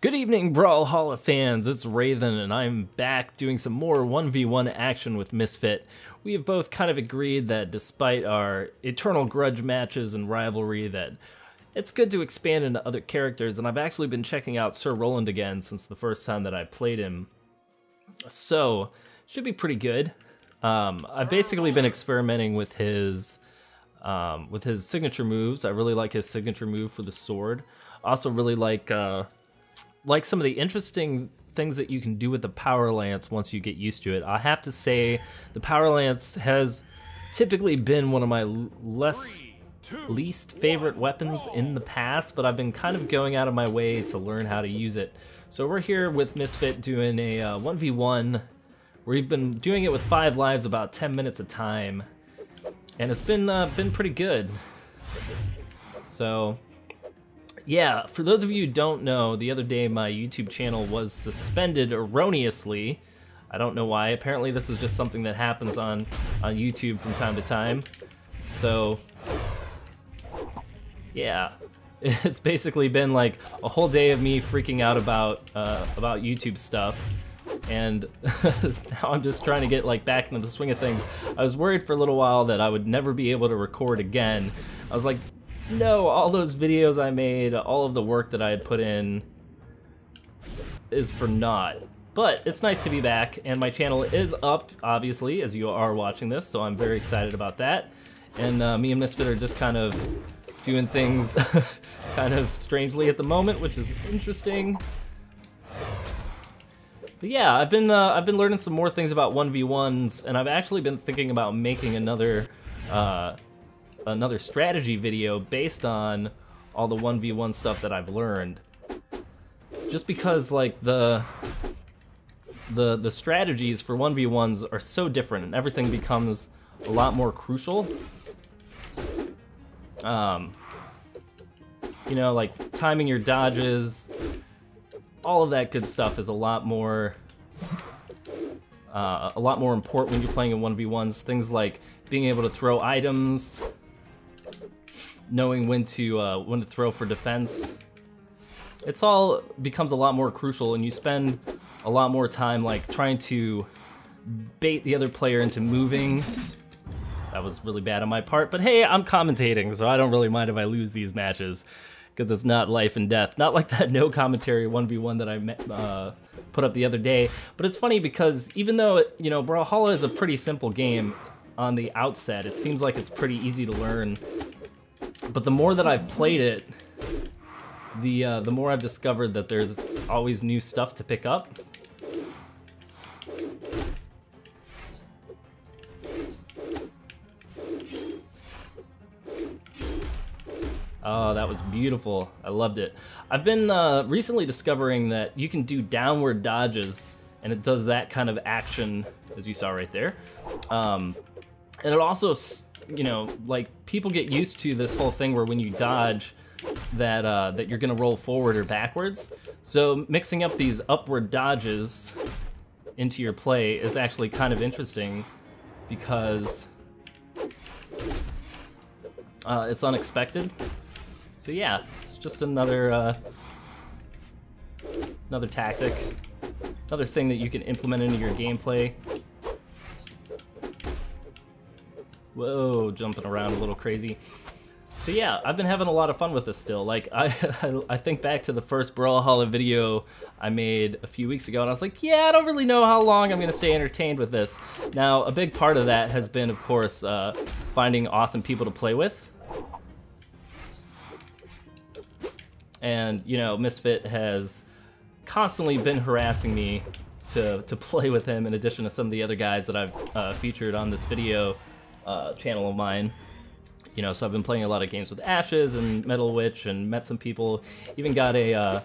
Good evening, Brawlhalla fans, it's Raidhyn, and I'm back doing some more 1v1 action with Misfit. We have both kind of agreed that despite our eternal grudge matches and rivalry, that it's good to expand into other characters, and I've actually been checking out Sir Roland again since the first time that I played him. So, should be pretty good. I've basically been experimenting with his signature moves. I really like his signature move for the sword. Also really like some of the interesting things that you can do with the power lance once you get used to it. I have to say the power lance has typically been one of my least favorite weapons in the past, but I've been kind of going out of my way to learn how to use it. So we're here with Misfit doing a 1v1. We've been doing it with 5 lives about 10 minutes a time, and it's been pretty good. So yeah, for those of you who don't know, the other day my YouTube channel was suspended erroneously. I don't know why. Apparently this is just something that happens on YouTube from time to time. So yeah, it's basically been like a whole day of me freaking out about YouTube stuff, and now I'm just trying to get like back into the swing of things. I was worried for a little while that I would never be able to record again. I was like, no, all those videos I made, all of the work that I had put in is for naught. But it's nice to be back, and my channel is up, obviously, as you are watching this, so I'm very excited about that. And me and Misfit are just kind of doing things kind of strangely at the moment, which is interesting. But yeah, I've been learning some more things about 1v1s, and I've actually been thinking about making another strategy video based on all the 1v1 stuff that I've learned. Just because like the strategies for 1v1s are so different, and everything becomes a lot more crucial. You know, like timing your dodges, all of that good stuff is a lot more important when you're playing in 1v1s. Things like being able to throw items, knowing when to throw for defense. It's all becomes a lot more crucial, and you spend a lot more time like trying to bait the other player into moving. That was really bad on my part, but hey, I'm commentating, so I don't really mind if I lose these matches, because it's not life and death. Not like that no commentary 1v1 that I put up the other day. But it's funny because even though you know, Brawlhalla is a pretty simple game on the outset, it seems like it's pretty easy to learn. But the more that I've played it, the more I've discovered that there's always new stuff to pick up. Oh, that was beautiful. I loved it. I've been recently discovering that you can do downward dodges, and it does that kind of action, as you saw right there. And it also, you know, like people get used to this whole thing where when you dodge, that you're gonna roll forward or backwards. So mixing up these upward dodges into your play is actually kind of interesting because it's unexpected. So yeah, it's just another tactic, another thing that you can implement into your gameplay. Whoa, jumping around a little crazy. So yeah, I've been having a lot of fun with this still. Like, I think back to the first Brawlhalla video I made a few weeks ago, and I was like, yeah, I don't really know how long I'm gonna stay entertained with this. Now, a big part of that has been, of course, finding awesome people to play with. And, you know, Misfit has constantly been harassing me to play with him, in addition to some of the other guys that I've featured on this video channel of mine. You know, so I've been playing a lot of games with Ashes and Metal Witch, and met some people. Even got a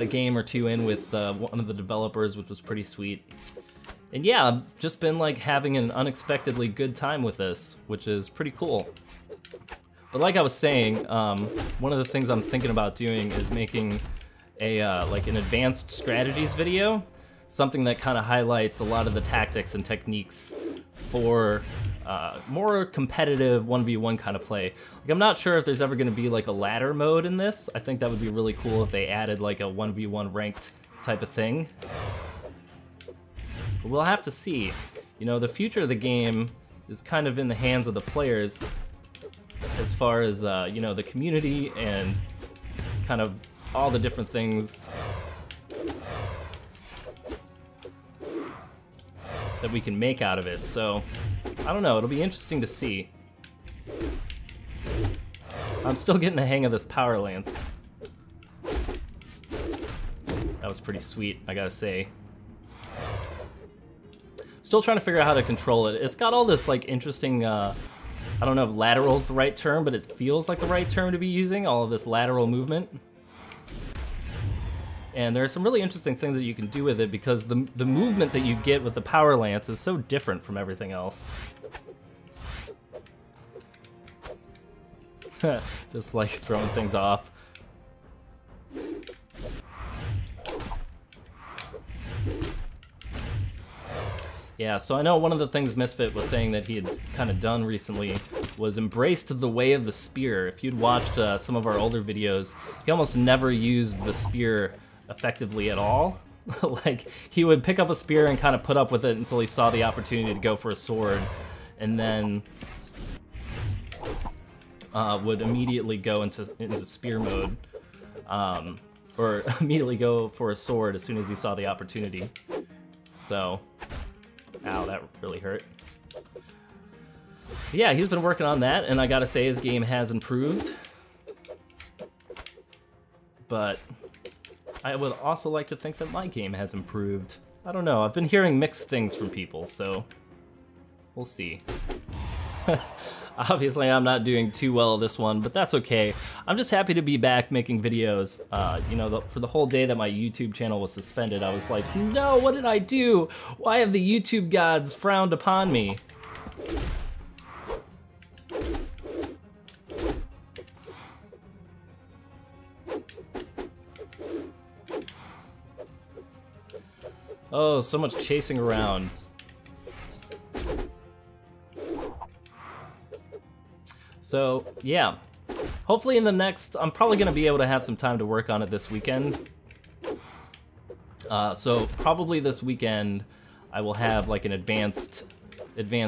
game or two in with one of the developers, which was pretty sweet. And yeah, I've just been like having an unexpectedly good time with this, which is pretty cool. But like I was saying, one of the things I'm thinking about doing is making a like an advanced strategies video, something that kind of highlights a lot of the tactics and techniques for more competitive 1v1 kind of play. Like, I'm not sure if there's ever going to be like a ladder mode in this. I think that would be really cool if they added like a 1v1 ranked type of thing. But we'll have to see. You know, the future of the game is kind of in the hands of the players as far as, you know, the community and kind of all the different things that we can make out of it. So, I don't know, it'll be interesting to see. I'm still getting the hang of this power lance. That was pretty sweet, I gotta say. Still trying to figure out how to control it. It's got all this like interesting, I don't know if lateral's the right term, but it feels like the right term to be using, all of this lateral movement. And there are some really interesting things that you can do with it because the movement that you get with the power lance is so different from everything else. Just like throwing things off. Yeah, so I know one of the things Misfit was saying that he had kind of done recently was embraced the way of the spear. If you'd watched some of our older videos, he almost never used the spear effectively at all. Like, he would pick up a spear and kind of put up with it until he saw the opportunity to go for a sword, and then would immediately go into spear mode, or immediately go for a sword as soon as he saw the opportunity. So, ow, that really hurt. But yeah, he's been working on that, and I gotta say his game has improved. But I would also like to think that my game has improved. I don't know, I've been hearing mixed things from people, so we'll see. Obviously, I'm not doing too well this one, but that's okay. I'm just happy to be back making videos. You know, for the whole day that my YouTube channel was suspended, I was like, no, what did I do? Why have the YouTube gods frowned upon me? Oh, so much chasing around. So, yeah. Hopefully in the next... I'm probably going to be able to have some time to work on it this weekend. So, probably this weekend, I will have like an advanced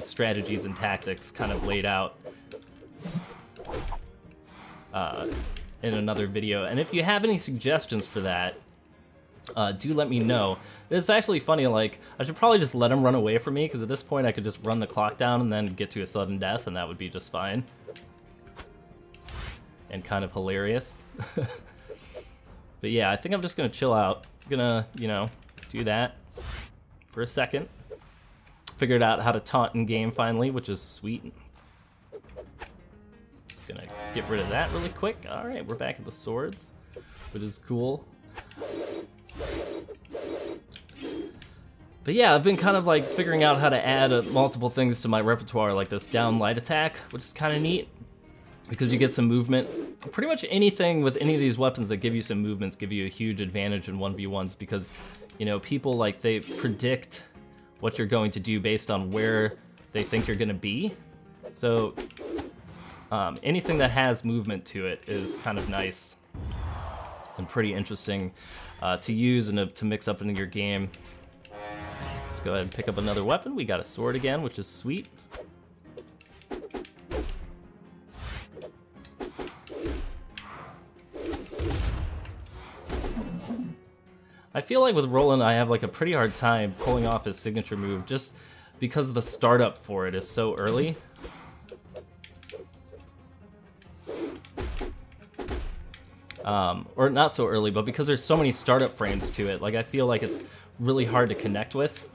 strategies and tactics kind of laid out in another video. And if you have any suggestions for that, do let me know. It's actually funny, like, I should probably just let him run away from me, because at this point I could just run the clock down and then get to a sudden death, and that would be just fine. And kind of hilarious. But yeah, I think I'm just gonna chill out. I'm gonna, you know, do that for a second. Figured out how to taunt in game finally, which is sweet. Just gonna get rid of that really quick. Alright, we're back at the swords, which is cool. But yeah, I've been kind of like figuring out how to add multiple things to my repertoire, like this down light attack, which is kind of neat. Because you get some movement. Pretty much anything with any of these weapons that give you some movements give you a huge advantage in 1v1s because, you know, people, like, they predict what you're going to do based on where they think you're going to be. So, anything that has movement to it is kind of nice and pretty interesting to use and to mix up into your game. Let's go ahead and pick up another weapon. We got a sword again, which is sweet. I feel like with Roland, I have like a pretty hard time pulling off his signature move just because the startup for it is so early. Or not so early, but because there's so many startup frames to it, like I feel like it's really hard to connect with.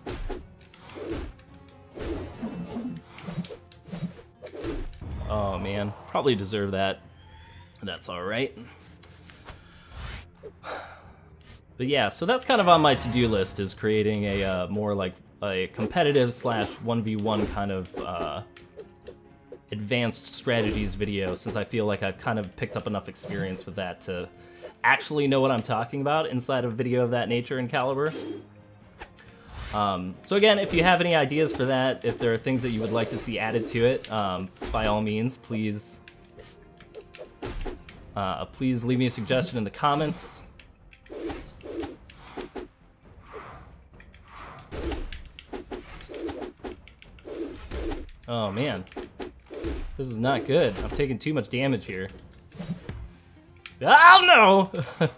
Oh man, probably deserve that. That's alright. But yeah, so that's kind of on my to-do list, is creating a more like a competitive slash 1v1 kind of advanced strategies video, since I feel like I've kind of picked up enough experience with that to actually know what I'm talking about inside a video of that nature and caliber. So again, if you have any ideas for that, if there are things that you would like to see added to it, by all means, please leave me a suggestion in the comments. Oh man, this is not good. I'm taking too much damage here. Oh no!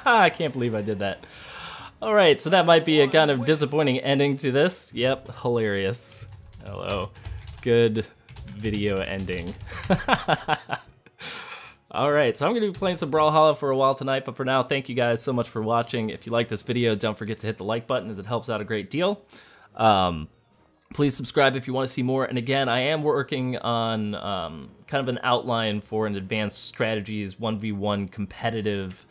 I can't believe I did that. Alright, so that might be a kind of disappointing ending to this. Yep, hilarious. Hello. Good video ending. Alright, so I'm going to be playing some Brawlhalla for a while tonight, but for now, thank you guys so much for watching. If you like this video, don't forget to hit the like button as it helps out a great deal. Please subscribe if you want to see more. And again, I am working on kind of an outline for an advanced strategies 1v1 competitive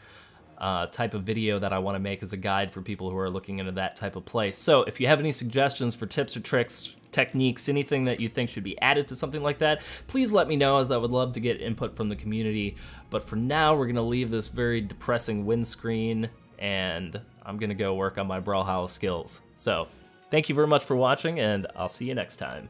type of video that I want to make as a guide for people who are looking into that type of play. So if you have any suggestions for tips or tricks, techniques, anything that you think should be added to something like that, please let me know, as I would love to get input from the community. But for now, we're going to leave this very depressing win screen, and I'm going to go work on my Brawlhalla skills. So thank you very much for watching, and I'll see you next time.